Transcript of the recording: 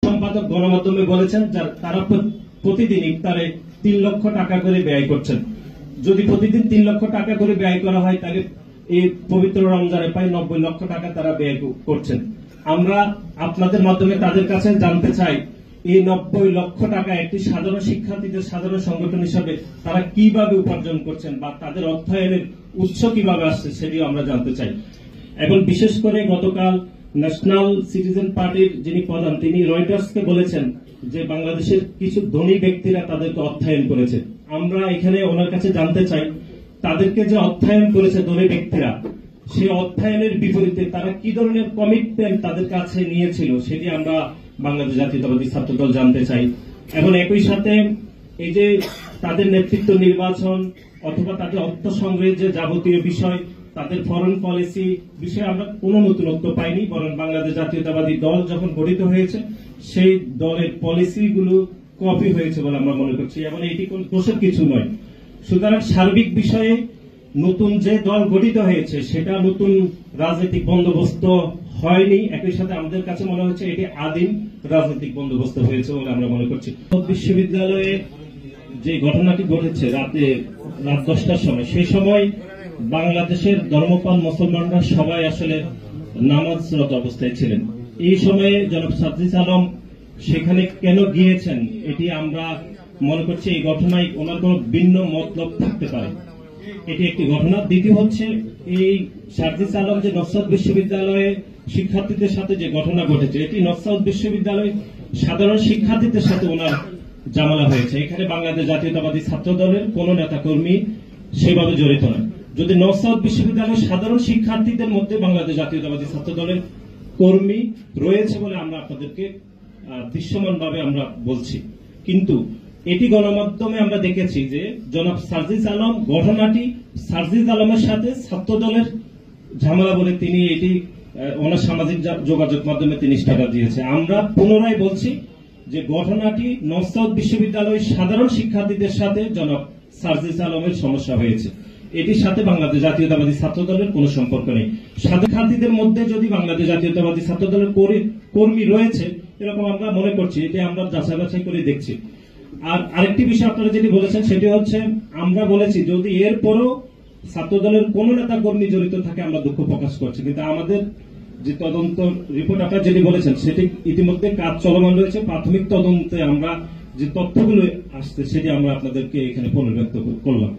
সম্পাদক গণমাধ্যমে বলেছেন তারা প্রতিদিন ইফতারে 3 লক্ষ টাকা করে ব্যয় করছেন। যদি প্রতিদিন 3 লক্ষ টাকা করে ব্যয় করা হয় তাহলে এই পবিত্র রমজানে প্রায় 90 লক্ষ টাকা তারা ব্যয় করছেন। আমরা আপনাদের মাধ্যমে তাদের কাছে জানতে চাই এই 90 লক্ষ টাকা একটি সাধারণ শিক্ষার্থীদের সাধারণ সংগঠন হিসাবে তারা কিভাবে উপার্জন করছেন বা তাদের অর্থায়নের উৎস কিভাবে আসছে সেটিও আমরা জানতে চাই। এবং বিশেষ করে গতকাল ন্যাশনাল সিটিজেন পার্টির যিনি প্রধান তিনি রয়টার্সকে বলেছেন যে বাংলাদেশের কিছু ধনী ব্যক্তিরা তাদেরকে অর্থায়ন করেছে। আমরা এখানে ওনার কাছে জানতে চাই তাদেরকে যে অর্থায়ন করেছে ধনী ব্যক্তিরা সেই অর্থায়নের বিপরীতে তারা কি ধরনের কমিটমেন্ট তাদের কাছে নিয়েছিল সেটি আমরা বাংলাদেশ জাতীয়তাবাদী ছাত্রদল জানতে চাই। এবং একই সাথে এই যে তাদের নেতৃত্ব নির্বাচন অথবা তাদের অর্থ সংগ্রহের যে যাবতীয় বিষয় তাদের ফরেন পলিসি বিষয়ে আমরা কোনো নতুনত্ব পাইনি, বরং বাংলাদেশ জাতীয়তাবাদী দল যখন গঠিত হয়েছে সেই দলের পলিসিগুলো কপি হয়েছে বলে আমরা মনে করছি এবং এটি কোন দোষের কিছু নয়। সুতরাং সার্বিক বিষয়ে নতুন যে দল গঠিত হয়েছে সেটা নতুন রাজনৈতিক বন্দোবস্ত হয়নি, একই সাথে আমাদের কাছে মনে হচ্ছে এটি আদিম রাজনৈতিক বন্দোবস্ত হয়েছে বলে আমরা মনে করছি। বিশ্ববিদ্যালয়ে যে ঘটনাটি ঘটেছে রাত 10টার সময়, সেই সময় বাংলাদেশের ধর্মপ্রাণ মুসলমানরা সবাই আসলে নামাজরত অবস্থায় ছিলেন। এই সময়ে জনাব সাজ্জিদ আলম সেখানে কেন গিয়েছেন এটি আমরা মনে করছি এই ঘটনায় ওনার কোন ভিন্ন মতলব থাকতে পারে, এটি একটি ঘটনা। দ্বিতীয় হচ্ছে এই সাজ্জিদ আলম যে নসরাত বিশ্ববিদ্যালয়ে শিক্ষার্থীদের সাথে যে ঘটনা ঘটেছে এটি নসরাত বিশ্ববিদ্যালয়ে সাধারণ শিক্ষার্থীদের সাথে ওনার জামালা হয়েছে। এখানে বাংলাদেশ জাতীয়তাবাদী ছাত্র দলের কোন নেতা কর্মী সেভাবে জড়িত নয়। যদি নসরাত বিশ্ববিদ্যালয়ের সাধারণ শিক্ষার্থীদের মধ্যে বাংলাদেশ জাতীয়তাবাদী ছাত্র দলের কর্মী রয়েছে বলে আমরা আপনাদেরকে দৃশ্যমানভাবে আমরা বলছি, কিন্তু এটি গণমাধ্যমে আমরা দেখেছি যে জনাব সাজ্জিদ আলম ঘটনাটি সাজ্জিদ আলমের সাথে ছাত্র দলের ঝামেলা বলে তিনি এটি ওনার সামাজিক যোগাযোগ মাধ্যমে তিনি স্ট্যাটাস দিয়েছে। আমরা পুনরায় বলছি যে ঘটনাটি নসরাত বিশ্ববিদ্যালয়ের সাধারণ শিক্ষার্থীদের সাথে জনাব সাজ্জিদ আলমের সমস্যা হয়েছে, এটির সাথে বাংলাদেশ জাতীয়তাবাদী ছাত্র দলের কোন সম্পর্ক নেই। শিক্ষার্থীদের মধ্যে যদি বাংলাদেশ জাতীয়তাবাদী ছাত্র দলের কর্মী রয়েছে এরকম আমরা মনে করছি, এটি আমরা যাচাই বাছাই করে দেখছি। আর আরেকটি বিষয় আপনারা যেটি বলেছেন সেটি হচ্ছে আমরা বলেছি যদি এরপরও ছাত্র দলের কোন নেতা কর্মী জড়িত থাকে আমরা দুঃখ প্রকাশ করছি, কিন্তু আমাদের যে তদন্ত রিপোর্ট আপনারা যেটি বলেছেন সেটি ইতিমধ্যে কাজ চলমান রয়েছে। প্রাথমিক তদন্তে আমরা যে তথ্যগুলো আসছে সেটি আমরা আপনাদেরকে এখানে পুনর্ব্যক্ত করলাম।